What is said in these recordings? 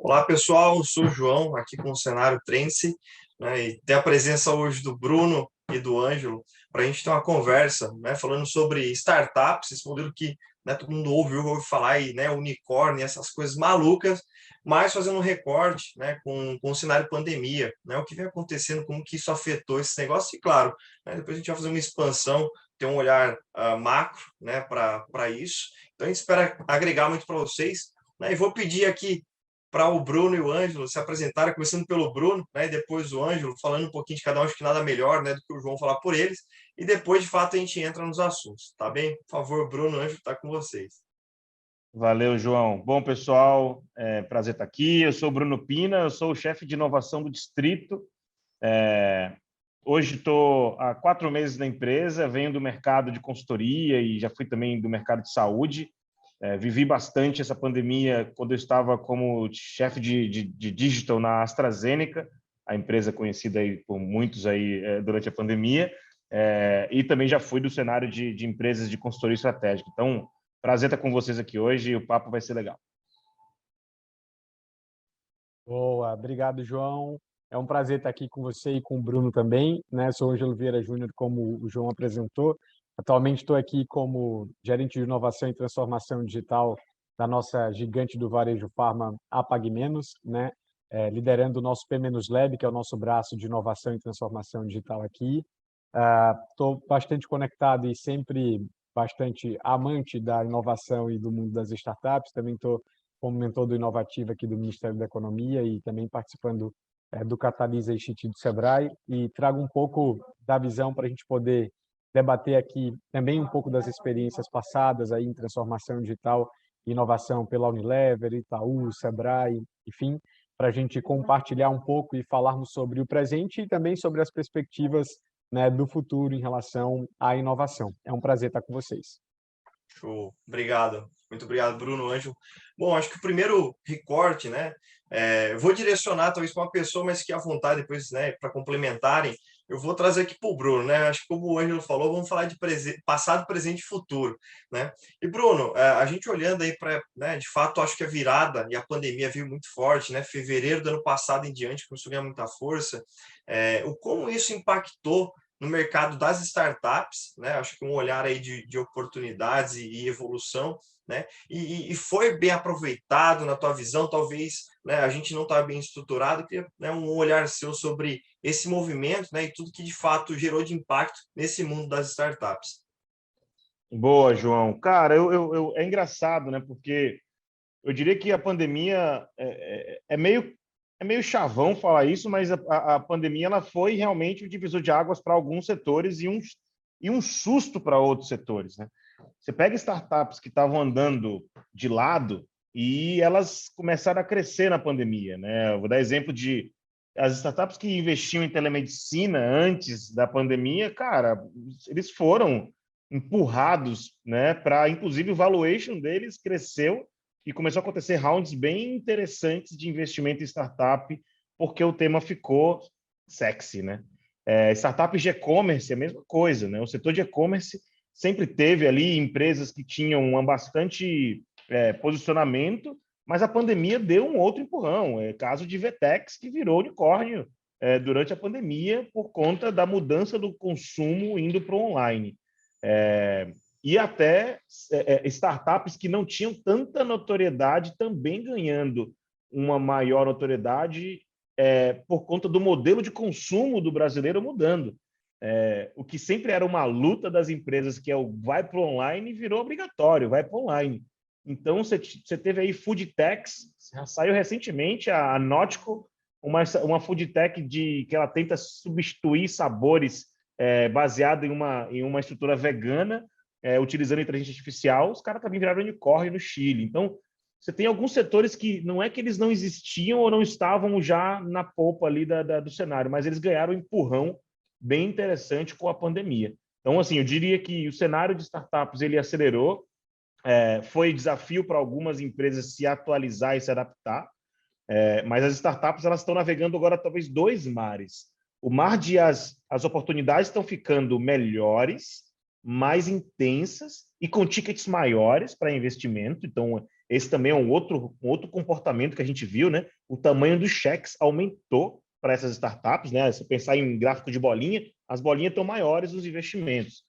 Olá, pessoal. Eu sou o João, aqui com o Cenário Trense, né, e tem a presença hoje do Bruno e do Ângelo para a gente ter uma conversa, né, falando sobre startups, esse modelo que, né, todo mundo ouve falar aí, né, unicórnio, essas coisas malucas, mas fazendo um recorte, né, com o cenário pandemia, né, o que vem acontecendo, como que isso afetou esse negócio, e claro, né, depois a gente vai fazer uma expansão, ter um olhar macro, né, para isso. Então a gente espera agregar muito para vocês, né, e vou pedir aqui para o Bruno e o Ângelo se apresentarem, começando pelo Bruno, né, e depois o Ângelo, falando um pouquinho de cada um, acho que nada melhor, né, do que o João falar por eles, e depois, de fato, a gente entra nos assuntos, tá bem? Por favor, Bruno, Ângelo, está com vocês. Valeu, João. Bom, pessoal, prazer estar aqui. Eu sou o Bruno Pina, eu sou o chefe de inovação do Distrito. Hoje estou há 4 meses na empresa, venho do mercado de consultoria e já fui também do mercado de saúde. Vivi bastante essa pandemia quando eu estava como chefe de digital na AstraZeneca, a empresa conhecida aí por muitos aí durante a pandemia, e também já fui do cenário de empresas de consultoria estratégica. Então, prazer estar com vocês aqui hoje e o papo vai ser legal. Boa, obrigado, João. É um prazer estar aqui com você e com o Bruno também, né? Sou Ângelo Vieira Júnior, como o João apresentou. Atualmente estou aqui como gerente de inovação e transformação digital da nossa gigante do varejo farma, a PagMenos, né? Liderando o nosso P-Lab, que é o nosso braço de inovação e transformação digital aqui. Estou bastante conectado e sempre bastante amante da inovação e do mundo das startups. Também estou como mentor do Inovativa aqui do Ministério da Economia e também participando do Catalisa Instituto do Sebrae, e trago um pouco da visão para a gente poder debater aqui também um pouco das experiências passadas aí em transformação digital e inovação pela Unilever, Itaú, Sebrae, enfim, para a gente compartilhar um pouco e falarmos sobre o presente e também sobre as perspectivas, né, do futuro em relação à inovação. É um prazer estar com vocês. Show. Obrigado. Muito obrigado, Bruno, Ângelo. Bom, acho que o primeiro recorte, né, eu vou direcionar talvez para uma pessoa, mas que à vontade depois, né, para complementarem, eu vou trazer aqui para o Bruno, né? Acho que como o Ângelo falou, vamos falar de passado, presente e futuro, né? E Bruno, a gente olhando aí para, né, de fato, acho que a virada e a pandemia veio muito forte, né? Fevereiro do ano passado em diante começou a ganhar muita força. O como isso impactou no mercado das startups, né? Acho que um olhar aí de oportunidades e evolução, né? E foi bem aproveitado na tua visão, talvez, né, a gente não está bem estruturado, queria, né, um olhar seu sobre esse movimento, né, e tudo que de fato gerou de impacto nesse mundo das startups. Boa, João. Cara, é engraçado, né? Porque eu diria que a pandemia é meio chavão falar isso, mas a pandemia ela foi realmente o divisor de águas para alguns setores e um susto para outros setores, né? Você pega startups que estavam andando de lado e elas começaram a crescer na pandemia, né? Eu vou dar exemplo de as startups que investiam em telemedicina antes da pandemia, cara, eles foram empurrados, né, para inclusive o valuation deles cresceu e começou a acontecer rounds bem interessantes de investimento em startup, porque o tema ficou sexy, né? Startups de e-commerce é a mesma coisa, né? O setor de e-commerce sempre teve ali empresas que tinham bastante posicionamento, mas a pandemia deu um outro empurrão. Caso de Vetex, que virou unicórnio durante a pandemia por conta da mudança do consumo indo para o online. E até startups que não tinham tanta notoriedade também ganhando uma maior notoriedade por conta do modelo de consumo do brasileiro mudando. O que sempre era uma luta das empresas, que é o vai para o online, virou obrigatório, vai para o online. Então, você teve aí food techs, saiu recentemente a Nautico, uma food tech que ela tenta substituir sabores baseado em uma estrutura vegana, utilizando inteligência artificial. Os caras também viraram unicórnio no Chile. Então, você tem alguns setores que não é que eles não existiam ou não estavam já na polpa ali do cenário, mas eles ganharam um empurrão bem interessante com a pandemia. Então, assim, eu diria que o cenário de startups ele acelerou, foi desafio para algumas empresas se atualizar e se adaptar, mas as startups elas estão navegando agora talvez 2 mares. O mar de as oportunidades estão ficando melhores, mais intensas e com tickets maiores para investimento. Então, esse também é um outro comportamento que a gente viu, né? O tamanho dos cheques aumentou para essas startups, né? Se pensar em gráfico de bolinha, as bolinhas estão maiores dos investimentos.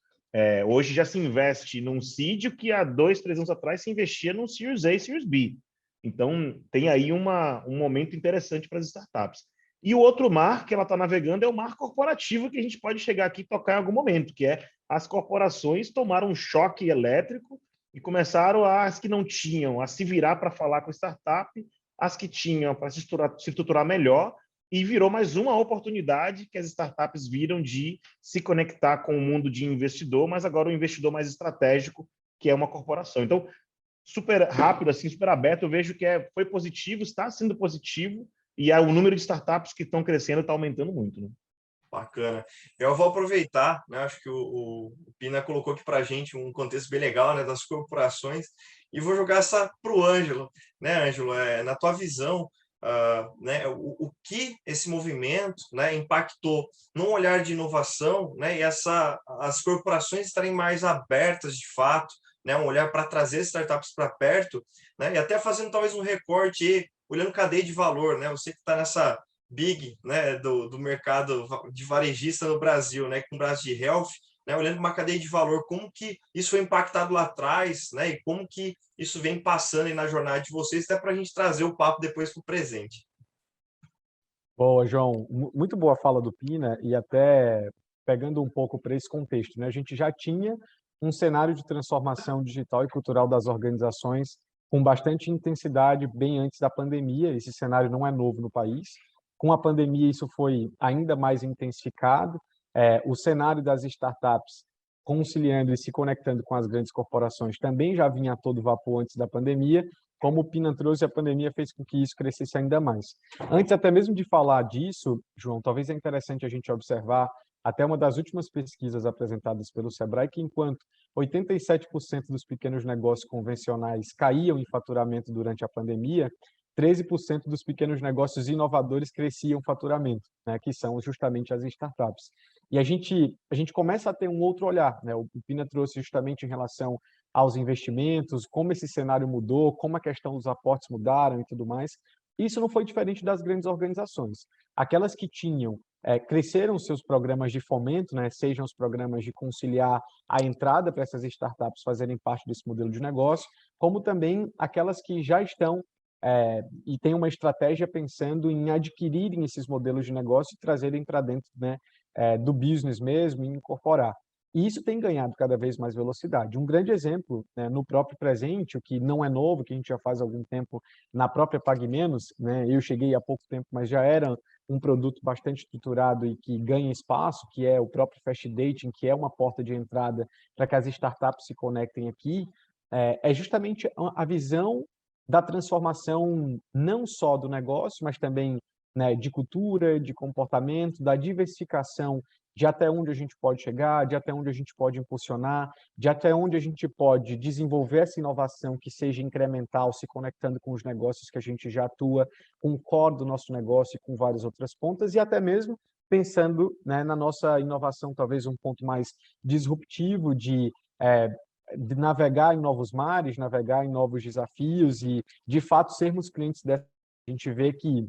Hoje já se investe num seed que há 2, 3 anos atrás se investia num Series A, Series B. Então, tem aí um momento interessante para as startups. E o outro mar que ela está navegando é o mar corporativo, que a gente pode chegar aqui e tocar em algum momento, que é as corporações tomaram um choque elétrico e começaram, as que não tinham, a se virar para falar com a startup, as que tinham para se estruturar melhor, e virou mais uma oportunidade que as startups viram de se conectar com o mundo de investidor, mas agora o investidor mais estratégico, que é uma corporação. Então, super rápido, assim, super aberto, eu vejo que foi positivo, está sendo positivo, e o número de startups que estão crescendo está aumentando muito, né? Bacana. Eu vou aproveitar, né? Acho que o Pina colocou aqui para a gente um contexto bem legal, né, das corporações, e vou jogar essa para o Ângelo, né, Ângelo? Na tua visão, né, o que esse movimento, né, impactou num olhar de inovação, né, e as corporações estarem mais abertas de fato, né, um olhar para trazer startups para perto, né, e até fazendo talvez um recorte, olhando cadeia de valor, né? Você que está nessa big, né, do mercado de varejista no Brasil, né, com o braço de health, né, olhando uma cadeia de valor, como que isso foi impactado lá atrás, né, e como que isso vem passando aí na jornada de vocês, até para a gente trazer o papo depois para o presente. Boa, João. Muito boa a fala do Pina e até pegando um pouco para esse contexto, né? A gente já tinha um cenário de transformação digital e cultural das organizações com bastante intensidade bem antes da pandemia. Esse cenário não é novo no país. Com a pandemia, isso foi ainda mais intensificado. O cenário das startups conciliando e se conectando com as grandes corporações também já vinha a todo vapor antes da pandemia. Como o Pina trouxe, a pandemia fez com que isso crescesse ainda mais. Antes até mesmo de falar disso, João, talvez é interessante a gente observar até uma das últimas pesquisas apresentadas pelo Sebrae, que enquanto 87% dos pequenos negócios convencionais caíam em faturamento durante a pandemia, 13% dos pequenos negócios inovadores cresciam faturamento, né, que são justamente as startups. E a gente começa a ter um outro olhar, né? O Pina trouxe justamente em relação aos investimentos, como esse cenário mudou, como a questão dos aportes mudaram e tudo mais. Isso não foi diferente das grandes organizações. Aquelas que tinham, cresceram seus programas de fomento, né, sejam os programas de conciliar a entrada para essas startups fazerem parte desse modelo de negócio, como também aquelas que já estão e têm uma estratégia pensando em adquirirem esses modelos de negócio e trazerem para dentro, né, do business mesmo e incorporar. E isso tem ganhado cada vez mais velocidade. Um grande exemplo, né, no próprio presente, o que não é novo, que a gente já faz há algum tempo na própria PagMenos, né, eu cheguei há pouco tempo, mas já era um produto bastante estruturado e que ganha espaço, que é o próprio Fast Dating, que é uma porta de entrada para que as startups se conectem aqui, é justamente a visão da transformação não só do negócio, mas também, né, de cultura, de comportamento, da diversificação de até onde a gente pode chegar, de até onde a gente pode impulsionar, de até onde a gente pode desenvolver essa inovação que seja incremental, se conectando com os negócios que a gente já atua, com o core do nosso negócio e com várias outras pontas, e até mesmo pensando, né, na nossa inovação, talvez um ponto mais disruptivo de navegar em novos mares, navegar em novos desafios e, de fato, sermos clientes dessa. A gente vê que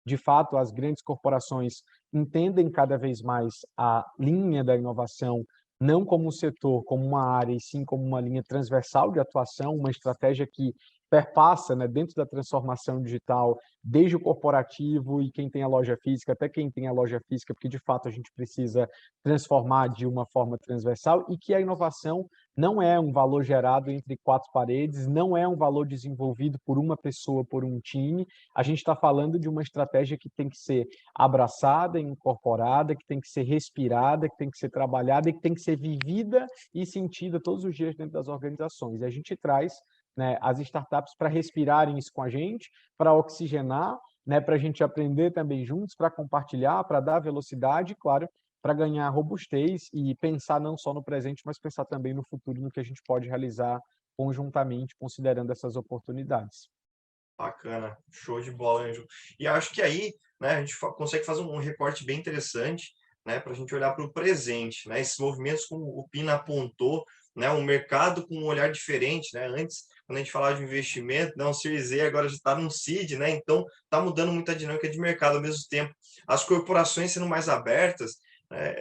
de fato, as grandes corporações entendem cada vez mais a linha da inovação não como um setor, como uma área, e sim como uma linha transversal de atuação, uma estratégia que perpassa, né, dentro da transformação digital, desde o corporativo e quem tem a loja física até quem tem a loja física, porque de fato a gente precisa transformar de uma forma transversal e que a inovação não é um valor gerado entre quatro paredes, não é um valor desenvolvido por uma pessoa, por um time. A gente está falando de uma estratégia que tem que ser abraçada, incorporada, que tem que ser respirada, que tem que ser trabalhada e que tem que ser vivida e sentida todos os dias dentro das organizações. E a gente traz, né, as startups para respirarem isso com a gente, para oxigenar, né, para a gente aprender também juntos, para compartilhar, para dar velocidade, claro, para ganhar robustez e pensar não só no presente, mas pensar também no futuro, no que a gente pode realizar conjuntamente, considerando essas oportunidades. Bacana, show de bola, Ângelo. E acho que aí, né, a gente consegue fazer um recorte bem interessante, né, para a gente olhar para o presente, né, esses movimentos, como o Pina apontou, né, um mercado com um olhar diferente, né? Antes, quando a gente falava de investimento, não, Series A agora já está num seed, né? Então, está mudando muita dinâmica de mercado ao mesmo tempo. As corporações sendo mais abertas,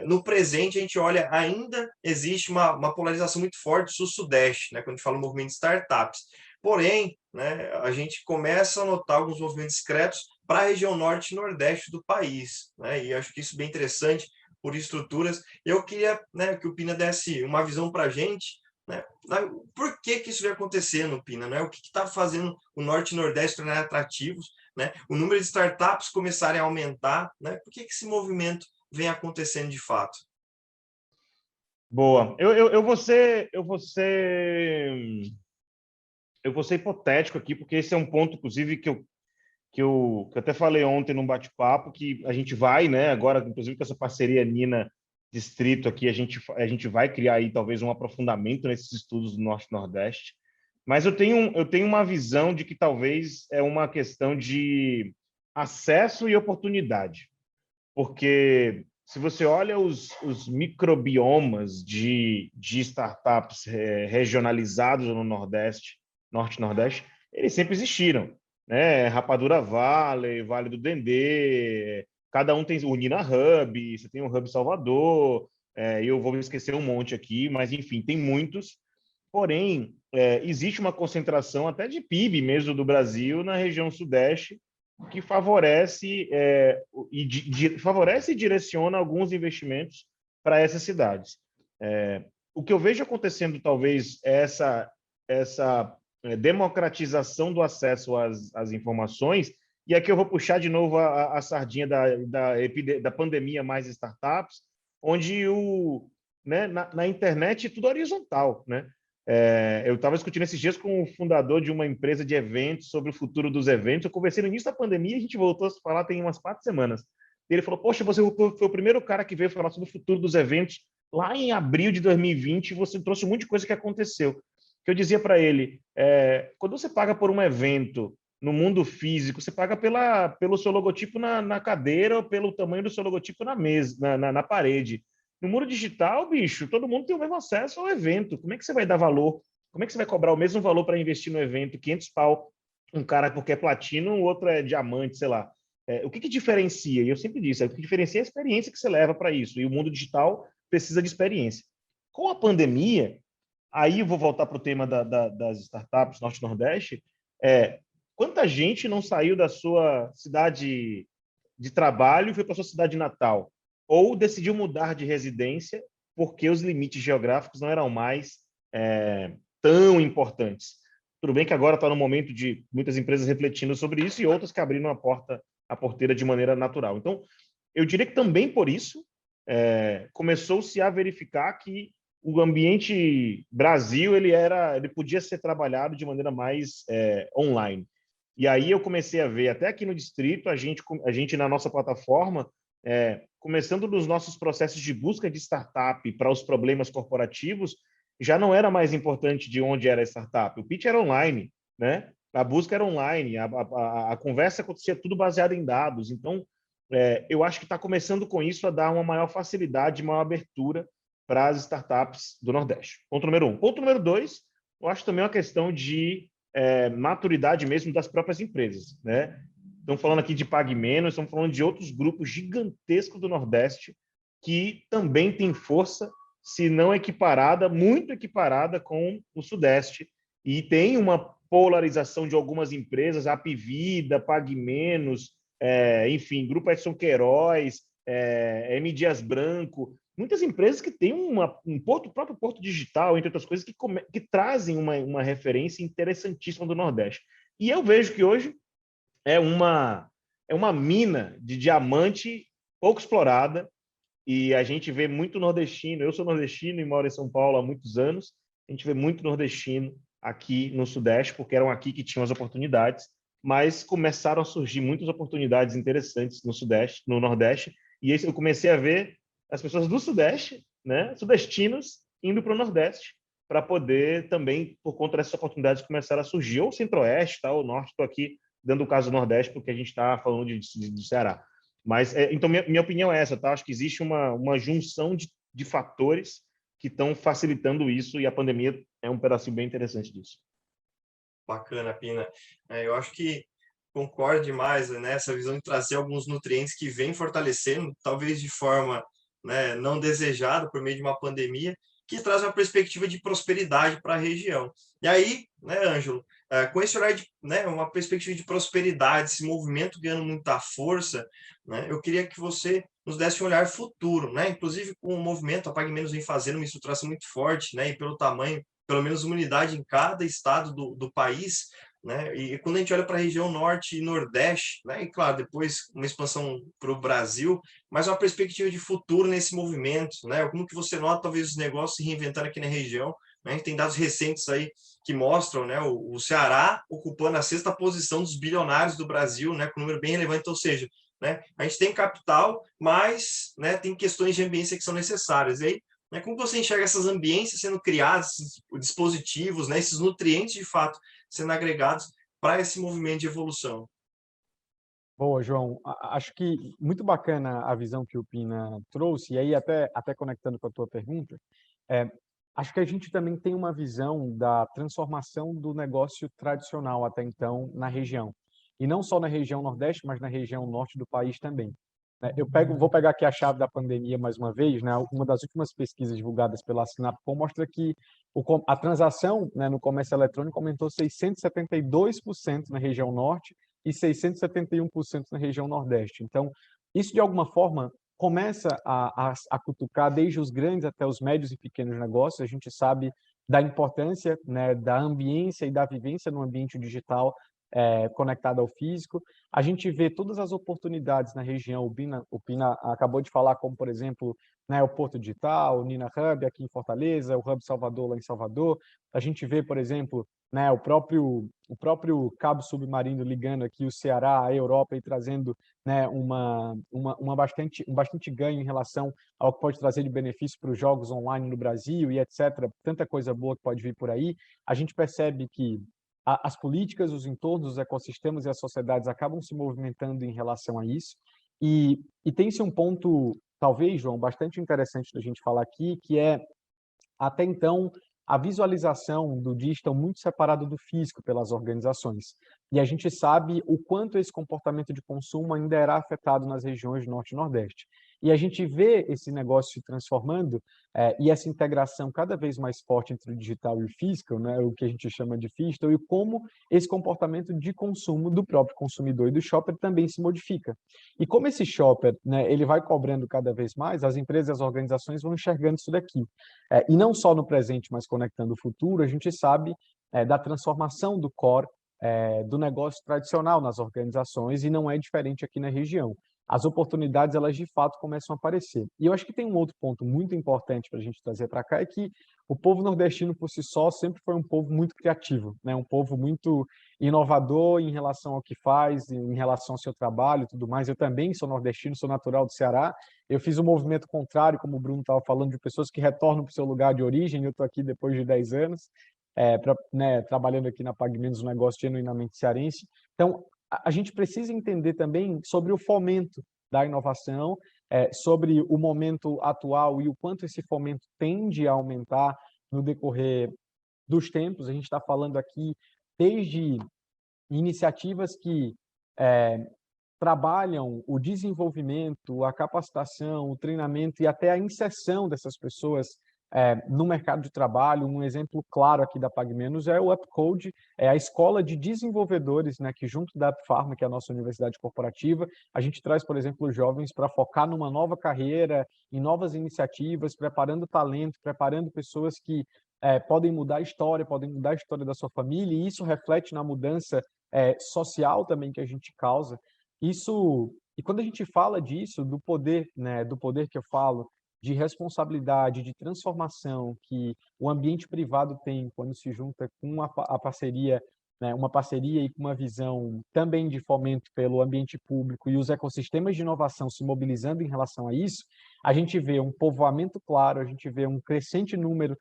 no presente, a gente olha, ainda existe uma polarização muito forte sul-sudeste, né? Quando a gente fala do movimento de startups. Porém, né, a gente começa a notar alguns movimentos discretos para a região norte e nordeste do país, né? E acho que isso é bem interessante por estruturas. Eu queria, né, que o Pina desse uma visão para a gente, né? Por que isso vai acontecer no Pina, né? O que está fazendo o norte e nordeste tornarem atrativos, né? O número de startups começarem a aumentar, né? Por que esse movimento vem acontecendo de fato? Boa. Eu vou ser hipotético aqui, porque esse é um ponto, inclusive, que eu até falei ontem num bate-papo, que a gente vai, né, agora, inclusive com essa parceria Nina Distrito aqui, a gente vai criar aí talvez um aprofundamento nesses estudos do Norte e Nordeste, mas eu tenho uma visão de que talvez é uma questão de acesso e oportunidade, porque se você olha os microbiomas de startups regionalizados no Nordeste, Norte e Nordeste, eles sempre existiram, né? Rapadura Valley, Vale do Dendê, cada um tem o Nina Hub, você tem o Hub Salvador, eu vou esquecer um monte aqui, mas enfim, tem muitos. Porém, existe uma concentração até de PIB mesmo do Brasil na região Sudeste, que favorece e direciona alguns investimentos para essas cidades. O que eu vejo acontecendo, talvez, é essa democratização do acesso às informações, e aqui eu vou puxar de novo a sardinha da pandemia mais startups, onde né, na internet tudo é horizontal, né? Eu estava discutindo esses dias com o fundador de uma empresa de eventos sobre o futuro dos eventos. Eu conversei no início da pandemia, a gente voltou a se falar tem umas 4 semanas. Ele falou, poxa, você foi o primeiro cara que veio falar sobre o futuro dos eventos lá em abril de 2020 e você trouxe um monte de coisa que aconteceu. Que eu dizia para ele, quando você paga por um evento no mundo físico, você paga pelo seu logotipo na cadeira ou pelo tamanho do seu logotipo na mesa, na parede. No mundo digital, bicho, todo mundo tem o mesmo acesso ao evento. Como é que você vai dar valor? Como é que você vai cobrar o mesmo valor para investir no evento? 500 pau, um cara porque é platino, o outro é diamante, sei lá. O que diferencia? E eu sempre disse, o que diferencia é a experiência que você leva para isso. E o mundo digital precisa de experiência. Com a pandemia, aí eu vou voltar para o tema das startups Norte-Nordeste, quanta gente não saiu da sua cidade de trabalho e foi para a sua cidade natal? Ou decidiu mudar de residência porque os limites geográficos não eram mais tão importantes. Tudo bem que agora está no momento de muitas empresas refletindo sobre isso e outras que abriram a porteira de maneira natural. Então, eu diria que também por isso começou-se a verificar que o ambiente Brasil ele podia ser trabalhado de maneira mais online. E aí eu comecei a ver, até aqui no distrito, a gente na nossa plataforma, começando nos nossos processos de busca de startup para os problemas corporativos, já não era mais importante de onde era a startup. O pitch era online, né? A busca era online, a conversa acontecia tudo baseado em dados. Então, eu acho que está começando com isso a dar uma maior facilidade, maior abertura para as startups do Nordeste. Ponto número 1. Ponto número 2, eu acho também uma questão de maturidade mesmo das próprias empresas, né? Estamos falando aqui de Pague Menos, estamos falando de outros grupos gigantescos do Nordeste que também têm força, se não equiparada, muito equiparada com o Sudeste. E tem uma polarização de algumas empresas, a Apivida, Pague Menos, enfim, Grupo Edson Queiroz, M. Dias Branco, muitas empresas que têm próprio porto digital, entre outras coisas, que trazem uma referência interessantíssima do Nordeste. E eu vejo que hoje é uma mina de diamante pouco explorada, e a gente vê muito nordestino. Eu sou nordestino e moro em São Paulo há muitos anos. A gente vê muito nordestino aqui no Sudeste, porque eram aqui que tinham as oportunidades, mas começaram a surgir muitas oportunidades interessantes no Sudeste, no Nordeste, e eu comecei a ver as pessoas do Sudeste, né, sudestinos, indo para o Nordeste, para poder também, por conta dessas oportunidades, começar a surgir, ou Centro-Oeste, tá, ou Norte. Estou aqui dando o caso do Nordeste, porque a gente está falando de Ceará. Mas, então, minha opinião é essa, tá? Acho que existe uma junção de fatores que estão facilitando isso, e a pandemia é um pedacinho bem interessante disso. Bacana, Pina. Eu acho que concordo demais, né, nessa visão de trazer alguns nutrientes que vêm fortalecendo, talvez de forma, né, não desejada por meio de uma pandemia, que traz uma perspectiva de prosperidade para a região. E aí, né, Ângelo, com esse olhar de, né, uma perspectiva de prosperidade, esse movimento ganhando muita força, né, eu queria que você nos desse um olhar futuro, né, inclusive com o movimento Apague Menos vem fazendo uma estruturação muito forte, né, e pelo tamanho, pelo menos uma unidade em cada estado do país, né? E quando a gente olha para a região norte e nordeste, né? E claro, depois uma expansão para o Brasil, mas uma perspectiva de futuro nesse movimento, né? Como que você nota talvez os negócios se reinventarem aqui na região, né? A gente tem dados recentes aí que mostram, né, o Ceará ocupando a 6ª posição dos bilionários do Brasil, né, com um número bem relevante, ou seja, né, a gente tem capital, mas, né, tem questões de ambiência que são necessárias. E aí, né, como você enxerga essas ambiências sendo criadas, esses dispositivos, né, esses nutrientes de fato sendo agregados para esse movimento de evolução? Boa, João. Acho que muito bacana a visão que o Pina trouxe, e aí até conectando com a tua pergunta, é, acho que a gente também tem uma visão da transformação do negócio tradicional até então na região. E não só na região Nordeste, mas na região Norte do país também. Vou pegar aqui a chave da pandemia mais uma vez, né? Uma das últimas pesquisas divulgadas pela Sinapcom mostra que a transação, né, no comércio eletrônico aumentou 672% na região Norte e 671% na região Nordeste. Então, isso de alguma forma começa a cutucar desde os grandes até os médios e pequenos negócios. A gente sabe da importância, né, da ambiência e da vivência no ambiente digital conectado ao físico. A gente vê todas as oportunidades na região. O Pina acabou de falar, como, por exemplo, né, o Porto Digital, o Nina Hub aqui em Fortaleza, o Hub Salvador lá em Salvador. A gente vê, por exemplo, né, o próprio cabo submarino ligando aqui o Ceará à Europa e trazendo, né, um bastante ganho em relação ao que pode trazer de benefício para os jogos online no Brasil e etc. Tanta coisa boa que pode vir por aí. A gente percebe que as políticas, os entornos, os ecossistemas e as sociedades acabam se movimentando em relação a isso. E tem-se um ponto, talvez, João, bastante interessante da gente falar aqui, que é, até então, a visualização do digital muito separado do físico pelas organizações. E a gente sabe o quanto esse comportamento de consumo ainda era afetado nas regiões Norte e Nordeste. E a gente vê esse negócio se transformando e essa integração cada vez mais forte entre o digital e o físico, né, o que a gente chama de phygital, e como esse comportamento de consumo do próprio consumidor e do shopper também se modifica. E como esse shopper, né, ele vai cobrando cada vez mais, as empresas e as organizações vão enxergando isso daqui. E não só no presente, mas conectando o futuro, a gente sabe da transformação do core do negócio tradicional nas organizações, e não é diferente aqui na região. As oportunidades, elas de fato começam a aparecer. E eu acho que tem um outro ponto muito importante para a gente trazer para cá, é que o povo nordestino por si só sempre foi um povo muito criativo, né? Um povo muito inovador em relação ao que faz, em relação ao seu trabalho e tudo mais. Eu também sou nordestino, sou natural do Ceará. Eu fiz um movimento contrário, como o Bruno estava falando, de pessoas que retornam para o seu lugar de origem. Eu estou aqui depois de 10 anos, trabalhando aqui na PagMenos, um negócio genuinamente cearense. Então, a gente precisa entender também sobre o fomento da inovação, sobre o momento atual e o quanto esse fomento tende a aumentar no decorrer dos tempos. A gente está falando aqui desde iniciativas que trabalham o desenvolvimento, a capacitação, o treinamento e até a inserção dessas pessoas no mercado de trabalho. Um exemplo claro aqui da PagMenos é o Upcode, é a escola de desenvolvedores, né, que junto da Pharma, que é a nossa universidade corporativa, a gente traz, por exemplo, os jovens para focar numa nova carreira, em novas iniciativas, preparando talento, preparando pessoas que podem mudar a história da sua família, e isso reflete na mudança social também que a gente causa. E quando a gente fala disso, do poder, né, do poder que eu falo, de responsabilidade, de transformação que o ambiente privado tem quando se junta com a parceria, né, uma parceria e com uma visão também de fomento pelo ambiente público e os ecossistemas de inovação se mobilizando em relação a isso, a gente vê um povoamento claro, a gente vê um crescente número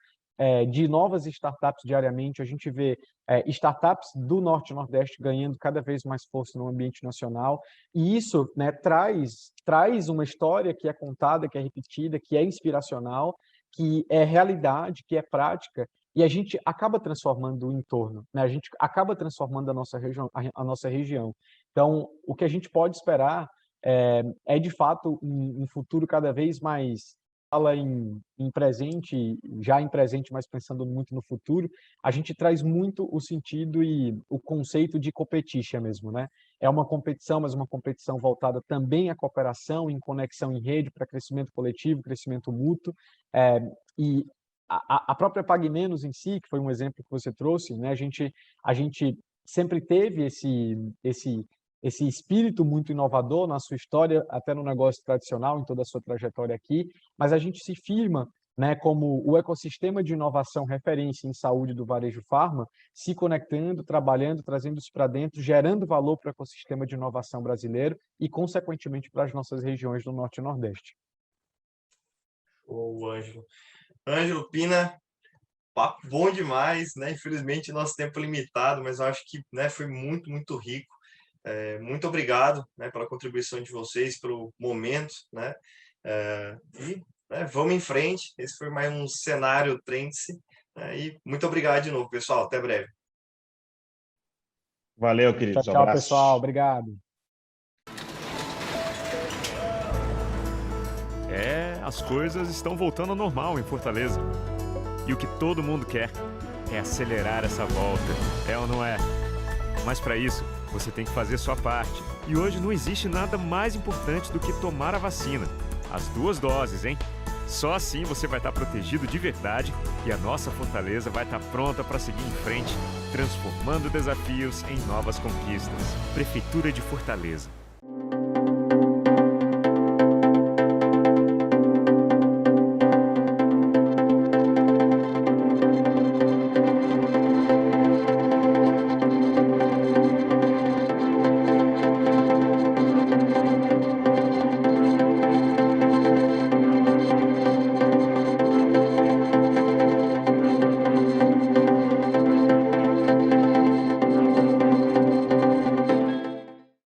de novas startups diariamente, a gente vê startups do Norte e Nordeste ganhando cada vez mais força no ambiente nacional, e isso, né, traz uma história que é contada, que é repetida, que é inspiracional, que é realidade, que é prática, e a gente acaba transformando o entorno, né? A gente acaba transformando a nossa região. Então, o que a gente pode esperar é de fato um futuro cada vez mais fala em presente, já em presente, mas pensando muito no futuro, a gente traz muito o sentido e o conceito de competition mesmo, né? É uma competição, mas uma competição voltada também à cooperação, em conexão em rede, para crescimento coletivo, crescimento mútuo, e a própria Pague Menos em si, que foi um exemplo que você trouxe, né? A gente sempre teve esse espírito muito inovador na sua história, até no negócio tradicional, em toda a sua trajetória aqui, mas a gente se firma, né, como o ecossistema de inovação referência em saúde do varejo farma, se conectando, trabalhando, trazendo isso para dentro, gerando valor para o ecossistema de inovação brasileiro e, consequentemente, para as nossas regiões do Norte e Nordeste. Ô, Ângelo. Ângelo, Pina, papo bom demais, né? Infelizmente, nosso tempo é limitado, mas eu acho que, né, foi muito, muito rico. Muito obrigado, né, pela contribuição de vocês, pelo momento, né? Vamos em frente. Esse foi mais um cenário Trend-se, né? E muito obrigado de novo, pessoal. Até breve. Valeu, queridos. Tchau, Abraços. pessoal. Obrigado. As coisas estão voltando ao normal em Fortaleza. E o que todo mundo quer é acelerar essa volta. É ou não é? Mas para isso, você tem que fazer sua parte. E hoje não existe nada mais importante do que tomar a vacina. As 2 doses, hein? Só assim você vai estar protegido de verdade e a nossa Fortaleza vai estar pronta para seguir em frente, transformando desafios em novas conquistas. Prefeitura de Fortaleza.